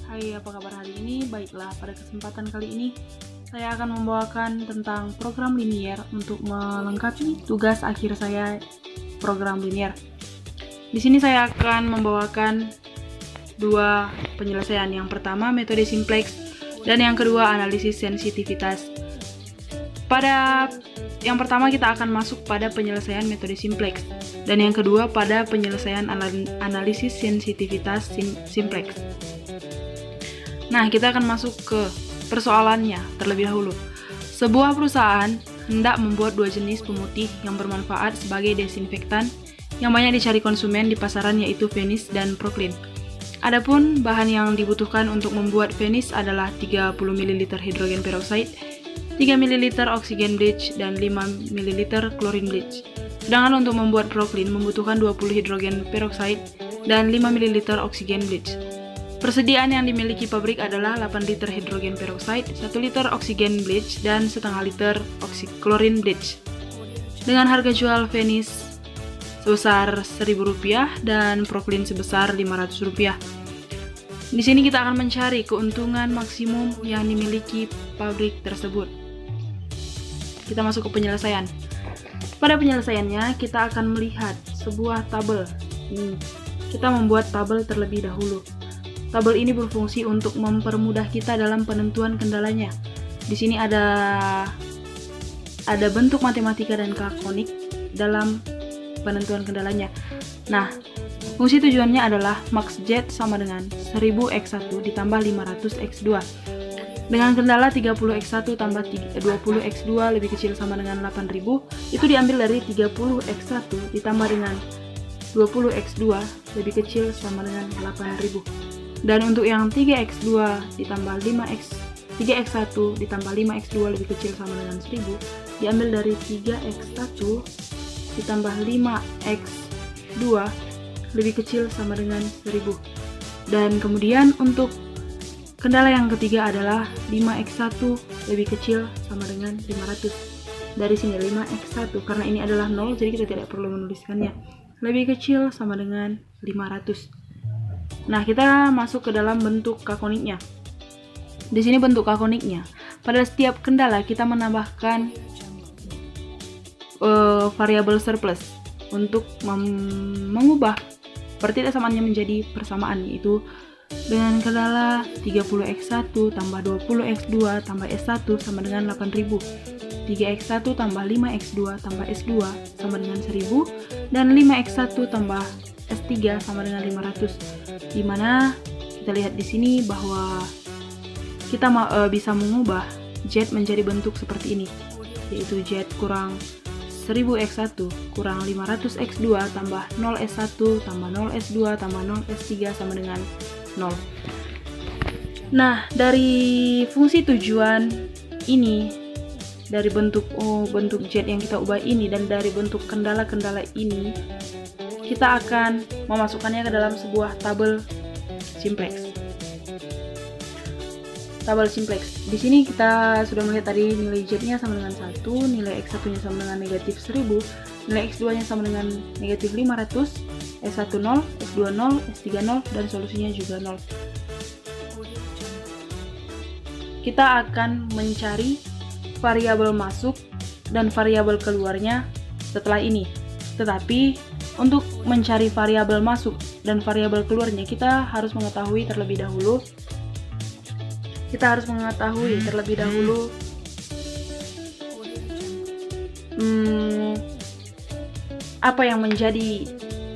Hai, apa kabar hari ini? Baiklah, pada kesempatan kali ini saya akan membawakan tentang program linier untuk melengkapi tugas akhir saya program linier. Di sini saya akan membawakan dua penyelesaian. Yang pertama metode simplex dan yang kedua analisis sensitivitas. Pada yang pertama kita akan masuk pada penyelesaian metode simplex dan yang kedua pada penyelesaian analisis sensitivitas simplex. Nah, kita akan masuk ke persoalannya terlebih dahulu. Sebuah perusahaan hendak membuat dua jenis pemutih yang bermanfaat sebagai desinfektan yang banyak dicari konsumen di pasaran, yaitu Vanish dan Proclean. Adapun bahan yang dibutuhkan untuk membuat Vanish adalah 30 ml hidrogen peroxide, 3 ml oksigen bleach, dan 5 ml chlorine bleach. Sedangkan untuk membuat Proclean membutuhkan 20 hidrogen peroxide dan 5 ml oksigen bleach. Persediaan yang dimiliki pabrik adalah 8 liter hidrogen peroxide, 1 liter oksigen bleach, dan setengah liter chlorine bleach. Dengan harga jual Vanish sebesar Rp1.000 dan Proclean sebesar Rp500. Di sini kita akan mencari keuntungan maksimum yang dimiliki pabrik tersebut. Kita masuk ke penyelesaian. Pada penyelesaiannya kita akan melihat sebuah tabel. Kita membuat tabel terlebih dahulu. Tabel ini berfungsi untuk mempermudah kita dalam penentuan kendalanya. Di sini ada bentuk matematika dan kakonik dalam penentuan kendalanya. Nah, fungsi tujuannya adalah max Z sama dengan 1000x1 ditambah 500x2. Dengan kendala 30x1 tambah 20x2 lebih kecil sama dengan 8000, itu diambil dari 30x1 ditambah dengan 20x2 lebih kecil sama dengan 8000. Dan untuk yang 3x2 ditambah 3x1 ditambah 5x2 lebih kecil sama dengan 1000, diambil dari 3x1 ditambah 5x2 lebih kecil sama dengan 1000. Dan kemudian untuk kendala yang ketiga adalah 5x1 lebih kecil sama dengan 500. Dari sini 5x1, karena ini adalah 0 jadi kita tidak perlu menuliskannya, lebih kecil sama dengan 500. Nah, kita masuk ke dalam bentuk kakoniknya. Di sini bentuk kakoniknya. Pada setiap kendala kita menambahkan variabel surplus untuk mengubah pertidaksamaannya menjadi persamaan, yaitu dengan kendala 30x1 tambah 20x2 tambah S1 sama dengan 8000, 3x1 tambah 5x2 tambah S2 sama dengan 1000, dan 5x1 tambah S3 sama dengan 500. Dimana kita lihat di sini bahwa kita bisa mengubah Z menjadi bentuk seperti ini, yaitu Z kurang 1000x1 kurang 500x2 tambah 0s1 tambah 0s2 tambah 0s3 sama dengan 0. Nah, dari fungsi tujuan ini, dari bentuk Z yang kita ubah ini, dan dari bentuk kendala-kendala ini, kita akan memasukkannya ke dalam sebuah tabel simplex. Tabel simplex. Di sini kita sudah melihat tadi nilai Z-nya sama dengan 1, nilai X1-nya sama dengan negatif 1000, nilai X2-nya sama dengan negatif 500, S1 0, S2 0, S3 0, dan solusinya juga 0. Kita akan mencari variabel masuk dan variabel keluarnya setelah ini. Tetapi untuk mencari variabel masuk dan variabel keluarnya kita harus mengetahui terlebih dahulu apa yang menjadi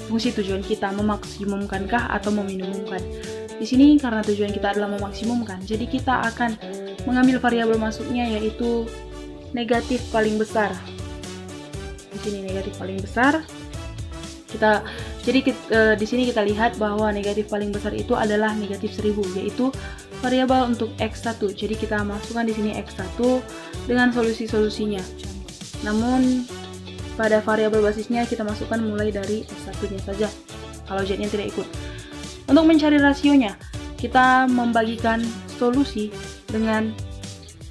fungsi tujuan kita, memaksimumkankah atau meminimumkan. Di sini karena tujuan kita adalah memaksimumkan, jadi kita akan mengambil variabel masuknya, yaitu negatif paling besar. Di sini negatif paling besar. Di sini kita lihat bahwa negatif paling besar itu adalah negatif 1000, yaitu variabel untuk X1. Jadi kita masukkan di sini X1 dengan solusi-solusinya. Namun pada variabel basisnya kita masukkan mulai dari S1-nya saja, kalau Z-nya tidak ikut. Untuk mencari rasionya, kita membagikan solusi dengan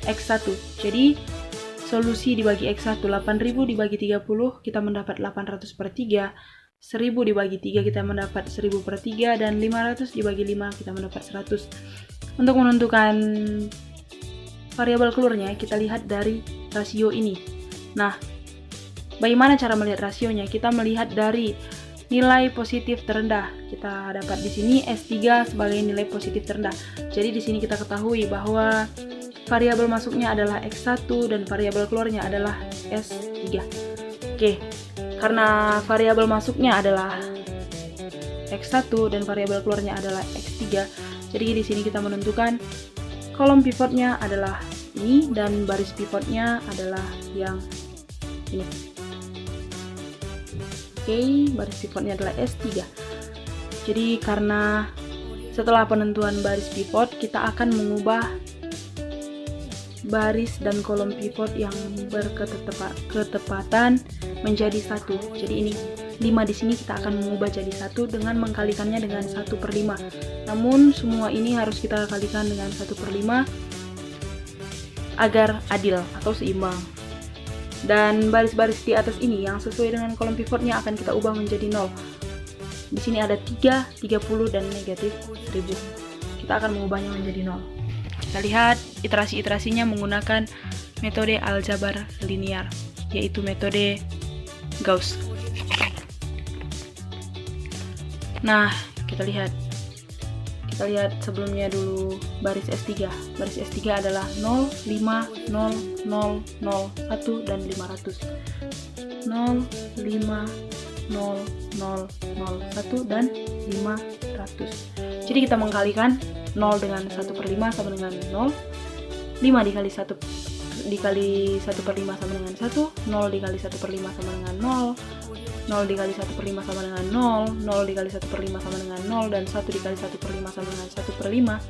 X1. Jadi solusi dibagi X1, 8000 dibagi 30, kita mendapat 800/3. 1000 dibagi 3 kita mendapat 1000 per 3, dan 500 dibagi 5 kita mendapat 100. Untuk menentukan variabel keluarnya, kita lihat dari rasio ini. Nah, bagaimana cara melihat rasionya? Kita melihat dari nilai positif terendah. Kita dapat di sini S3 sebagai nilai positif terendah. Jadi di sini kita ketahui bahwa variabel masuknya adalah X1 dan variabel keluarnya adalah S3. Oke, karena variabel masuknya adalah X1 dan variabel keluarnya adalah X3, jadi di sini kita menentukan kolom pivotnya adalah ini dan baris pivotnya adalah yang ini. Oke, baris pivotnya adalah S3. Jadi karena setelah penentuan baris pivot, kita akan mengubah baris dan kolom pivot yang berketepatan menjadi 1. Jadi ini 5 di sini kita akan mengubah jadi 1 dengan mengkalikannya dengan 1/5. Namun semua ini harus kita kalikan dengan 1/5 agar adil atau seimbang. Dan baris-baris di atas ini yang sesuai dengan kolom pivotnya akan kita ubah menjadi 0. Di sini ada 3, 30 dan negatif 1000. Kita akan mengubahnya menjadi 0. Kita lihat iterasi-iterasinya menggunakan metode aljabar linear, yaitu metode Gauss. Nah, kita lihat sebelumnya dulu baris S3. Baris S3 adalah 0, 5, 0, 0, 0, 1, dan 500. 0, 5, 0, 0, 0, 1, dan 500. Jadi kita mengkalikan 0 dengan 1/5 sama dengan 0. 5 dikali 1 dikali 1/5 sama dengan 1. 0 dikali 1/5 sama dengan 0. 0 dikali 1/5 sama dengan 0. 0 dikali 1/5 sama dengan 0. Dan 1 dikali 1/5 sama dengan 1/5.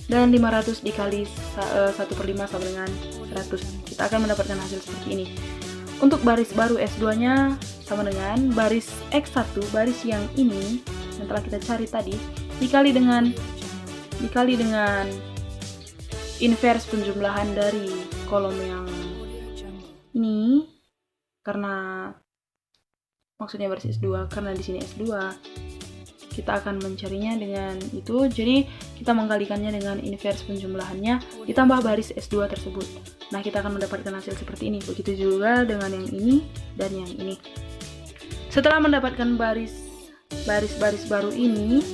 Dan 500 dikali 1/5 sama dengan 100. Kita akan mendapatkan hasil seperti ini. Untuk baris baru S2 nya sama dengan baris X1, baris yang ini yang telah kita cari tadi, dikali dengan inverse penjumlahan dari kolom yang ini, karena maksudnya baris S2, karena di sini S2 kita akan mencarinya dengan itu. Jadi kita mengkalikannya dengan inverse penjumlahannya ditambah baris S2 tersebut. Nah, kita akan mendapatkan hasil seperti ini. Begitu juga dengan yang ini dan yang ini. Setelah mendapatkan baris-baris baru ini,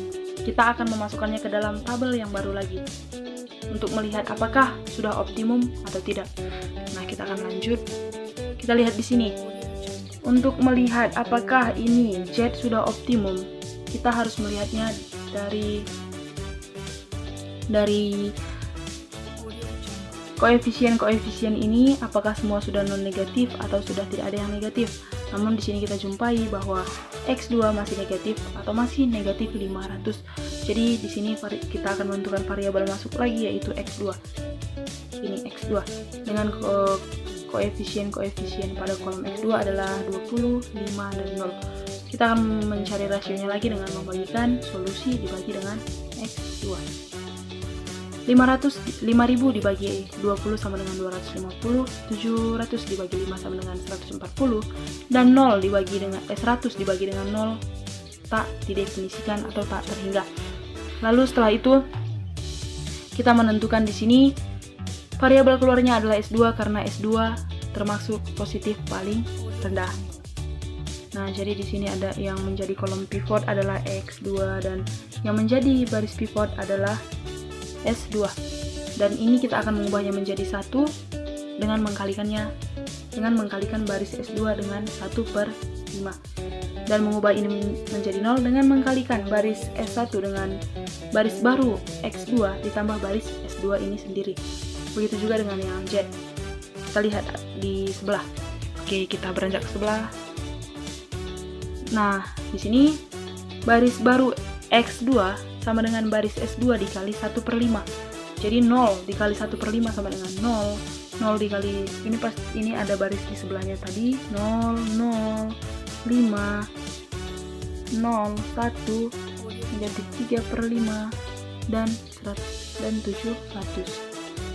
kita akan memasukkannya ke dalam tabel yang baru lagi untuk melihat apakah sudah optimum atau tidak. Nah, kita akan lanjut. Kita lihat di sini. Untuk melihat apakah ini Z sudah optimum, kita harus melihatnya dari koefisien ini, apakah semua sudah non negatif atau sudah tidak ada yang negatif. Namun di sini kita jumpai bahwa X2 masih negatif atau masih negatif 500. Jadi di sini kita akan menentukan variabel masuk lagi, yaitu X2. Ini X2 dengan koefisien pada kolom X2 adalah 20, 5, dan 0. Kita akan mencari rasionya lagi dengan membagikan solusi dibagi dengan X2. 5000 dibagi 20 sama dengan 250, 700 dibagi 5 sama dengan 140, dan 100 dibagi dengan 0 tak didefinisikan atau tak terhingga. Lalu setelah itu kita menentukan di sini variabel keluarnya adalah S2 karena S2 termasuk positif paling rendah. Nah, jadi di sini ada yang menjadi kolom pivot adalah X2 dan yang menjadi baris pivot adalah S2. Dan ini kita akan mengubahnya menjadi 1 dengan mengkalikan baris S2 dengan 1/5. Dan mengubah ini menjadi 0 dengan mengkalikan baris S1 dengan baris baru X2 ditambah baris S2 ini sendiri. Begitu juga dengan yang Z. Kita lihat di sebelah. Oke, kita beranjak ke sebelah. Nah, di sini baris baru X2 sama dengan baris S2 dikali 1/5. Jadi 0 dikali 1/5 sama dengan 0. 0 dikali ini ada baris di sebelahnya tadi. 0, 0, 5, 0, 1, negatif 3/5, dan 700.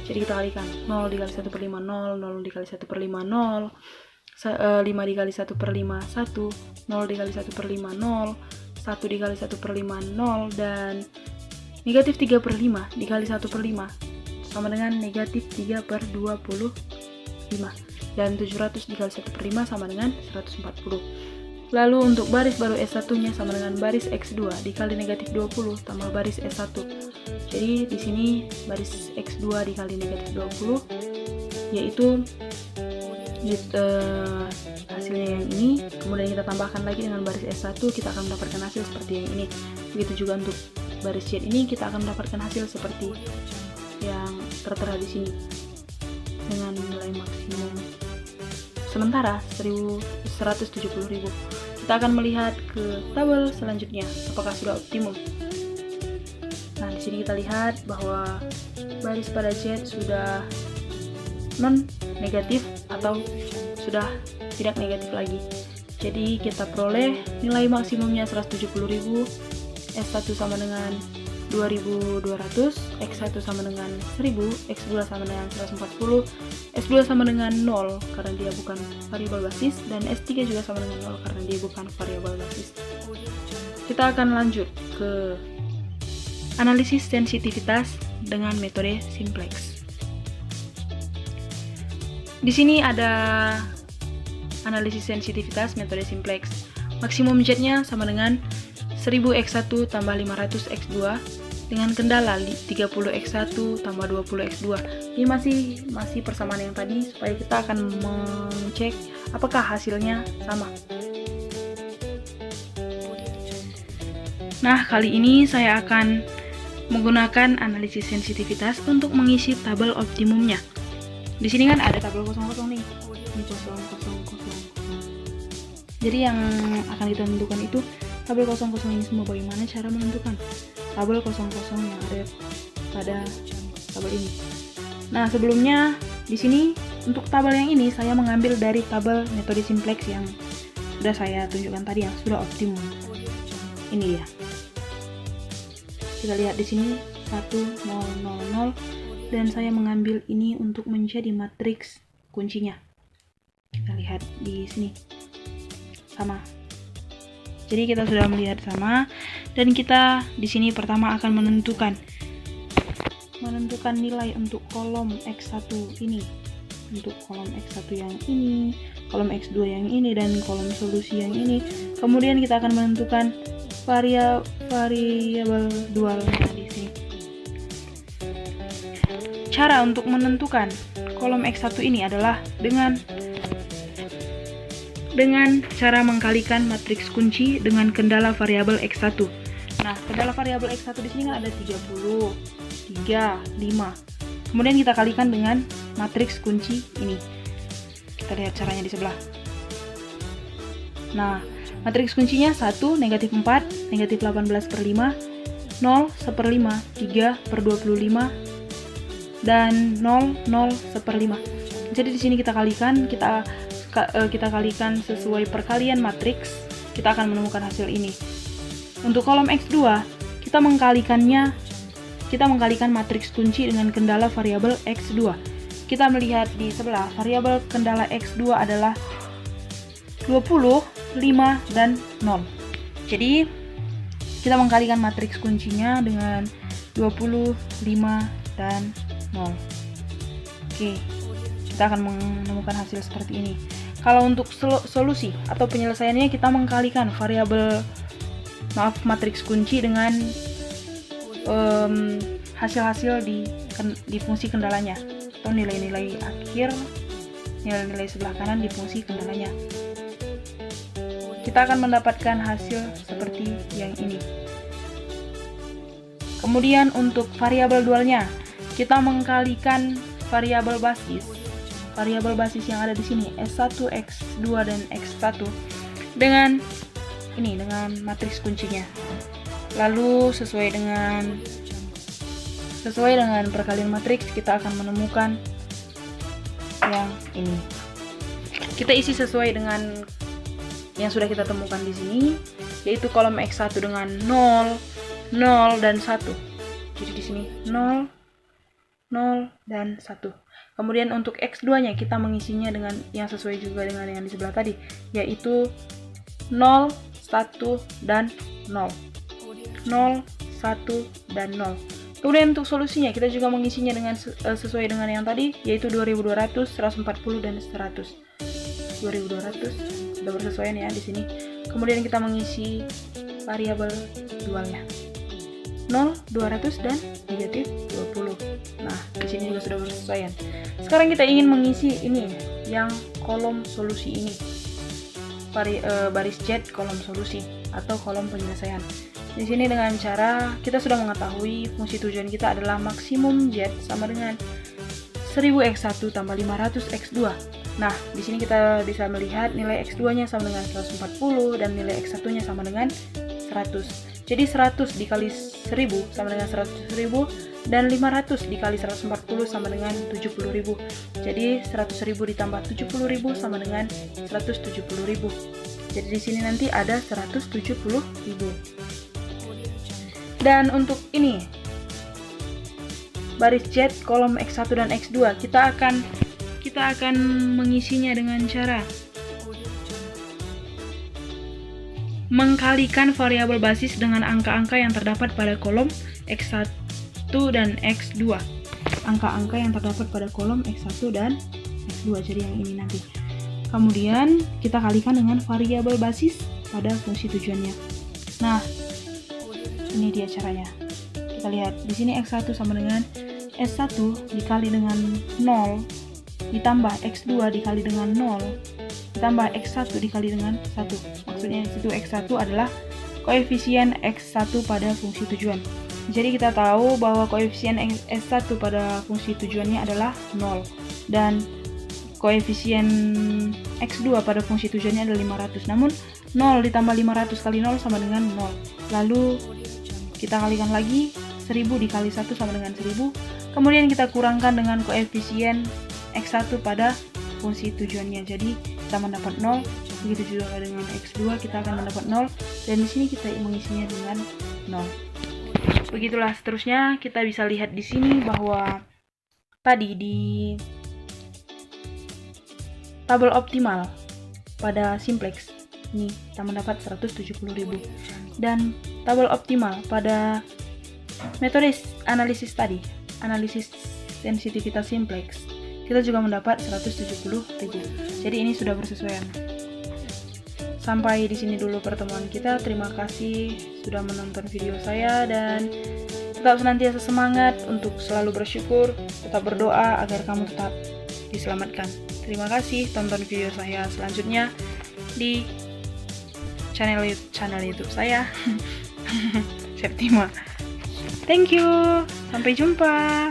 Jadi kita kalikan 0 dikali 1/5, 0, 0 dikali 1/5, 0, 5 dikali 1 per 5, 1, 0 dikali 1 per 5, 0, 1 dikali 1 per 5, 0, dan negatif 3 per 5 dikali 1 per 5 sama dengan negatif 3 per 25, dan 700 dikali 1 per 5 sama dengan 140. Lalu untuk baris baru S1 nya sama dengan baris X2 dikali negatif 20 tambah baris S1. Jadi di sini baris X2 dikali negatif 20 yaitu hasilnya yang ini, kemudian kita tambahkan lagi dengan baris S1, kita akan mendapatkan hasil seperti yang ini. Begitu juga untuk baris Z ini, kita akan mendapatkan hasil seperti yang tertera di sini dengan nilai maksimum sementara 170.000. Kita akan melihat ke tabel selanjutnya apakah sudah optimum. Nah, di sini kita lihat bahwa baris pada Z sudah non negatif atau sudah tidak negatif lagi. Jadi kita peroleh nilai maksimumnya 170.000, S1 sama dengan 2200, X1 sama dengan 1000, X2 sama dengan 140, S2 sama dengan 0 karena dia bukan variabel basis, dan S3 juga sama dengan 0 karena dia bukan variabel basis. Kita akan lanjut ke analisis sensitivitas dengan metode simplex. Di sini ada analisis sensitivitas metode simplex. Maksimum Z-nya sama dengan 1000x1 tambah 500x2 dengan kendala 30x1 tambah 20x2. Ini masih persamaan yang tadi, supaya kita akan mengecek apakah hasilnya sama. Nah, kali ini saya akan menggunakan analisis sensitivitas untuk mengisi tabel optimumnya. Di sini kan ada tabel 00 nih. Ini 0000. Jadi yang akan kita tentukan itu tabel 00 ini semua. Bagaimana cara menentukan tabel 00 yang ada pada tabel ini? Nah, sebelumnya di sini untuk tabel yang ini saya mengambil dari tabel metode simplex yang sudah saya tunjukkan tadi, yang sudah optimum. Ini ya. Kita lihat di sini 1 0 0 0, dan saya mengambil ini untuk menjadi matriks kuncinya. Kita lihat di sini sama. Jadi kita sudah melihat sama, dan kita di sini pertama akan menentukan nilai untuk kolom X1 ini, untuk kolom X1 yang ini, kolom X2 yang ini, dan kolom solusi yang ini. Kemudian kita akan menentukan variabel dualnya di sini. Cara untuk menentukan kolom X1 ini adalah dengan cara mengkalikan matriks kunci dengan kendala variabel X1. Nah, kendala variabel X1 di sini kan ada 30, 3, 5. Kemudian kita kalikan dengan matriks kunci ini. Kita lihat caranya di sebelah. Nah, matriks kuncinya 1, negatif 4, negatif 18 per 5, 0, 1/5, 3 per 25, dan 0, 0, 1/5. Jadi di sini kita kalikan, kita kalikan sesuai perkalian matriks, kita akan menemukan hasil ini. Untuk kolom X2, kita mengkalikan matriks kunci dengan kendala variabel X2. Kita melihat di sebelah, variabel kendala X2 adalah 20, 5, dan 0. Jadi, kita mengkalikan matriks kuncinya dengan 20, 5, dan 0. Oke, kita akan menemukan hasil seperti ini. Kalau untuk solusi atau penyelesaiannya, kita mengkalikan matriks kunci dengan hasil-hasil di fungsi kendalanya, atau nilai-nilai akhir, nilai-nilai sebelah kanan di fungsi kendalanya. Kita akan mendapatkan hasil seperti yang ini. Kemudian untuk variabel dualnya, kita mengkalikan variabel basis yang ada di sini, S1, X2, dan X1 dengan matriks kuncinya. Lalu sesuai dengan perkalian matriks, kita akan menemukan yang ini. Kita isi sesuai dengan yang sudah kita temukan di sini, yaitu kolom X1 dengan 0, 0, dan 1. Jadi di sini 0, 0, dan 1. Kemudian untuk X2-nya kita mengisinya dengan yang sesuai juga dengan yang di sebelah tadi, yaitu 0, 1, dan 0. 0, 1, dan 0. Kemudian untuk solusinya kita juga mengisinya dengan sesuai dengan yang tadi, yaitu 2200, 140, dan 100. 2200 sudah bersesuaian ya di sini. Kemudian kita mengisi variabel dualnya. 0, 200, dan negatif 20. Nah, di sini juga sudah bersesuaian. Sekarang kita ingin mengisi ini, yang kolom solusi ini. Baris Z kolom solusi atau kolom penyelesaian. Di sini dengan cara kita sudah mengetahui fungsi tujuan kita adalah maksimum Z sama dengan 1000x1 tambah 500x2. Nah, di sini kita bisa melihat nilai x2-nya sama dengan 140 dan nilai x1-nya sama dengan 100. Jadi 100 dikali 1000 sama dengan 100.000 dan 500 dikali 140 sama dengan 70.000. Jadi 100.000 ditambah 70.000 sama dengan 170.000. Jadi di sini nanti ada 170.000. Dan untuk ini baris Z kolom X1 dan X2 kita akan mengisinya dengan cara mengkalikan variabel basis dengan angka-angka yang terdapat pada kolom X1 dan X2. Angka-angka yang terdapat pada kolom X1 dan X2, jadi yang ini nanti. Kemudian kita kalikan dengan variabel basis pada fungsi tujuannya. Nah, ini dia caranya. Kita lihat di sini X1 sama dengan S1 dikali dengan 0 ditambah X2 dikali dengan 0 ditambah X1 dikali dengan 1. Maksudnya di situ X1 adalah koefisien X1 pada fungsi tujuan. Jadi kita tahu bahwa koefisien S1 pada fungsi tujuannya adalah 0 dan koefisien X2 pada fungsi tujuannya adalah 500. Namun 0 ditambah 500 kali 0 sama dengan 0. Lalu kita kalikan lagi 1000 dikali 1 sama dengan 1000. Kemudian kita kurangkan dengan koefisien X1 pada fungsi tujuannya. Jadi kita mendapat 0. Begitu juga dengan X2 kita akan mendapat 0 dan di sini kita mengisinya dengan 0. Begitulah seterusnya. Kita bisa lihat di sini bahwa tadi di tabel optimal pada simplex ini kita mendapat 170.000 dan tabel optimal pada metode analisis tadi, analisis sensitivitas simplex, kita juga mendapat 170.000. Jadi ini sudah bersesuaian. Sampai di sini dulu pertemuan kita. Terima kasih sudah menonton video saya dan tetap senantiasa semangat untuk selalu bersyukur, tetap berdoa agar kamu tetap diselamatkan. Terima kasih, tonton video saya selanjutnya di channel YouTube saya. Septima. Thank you. Sampai jumpa.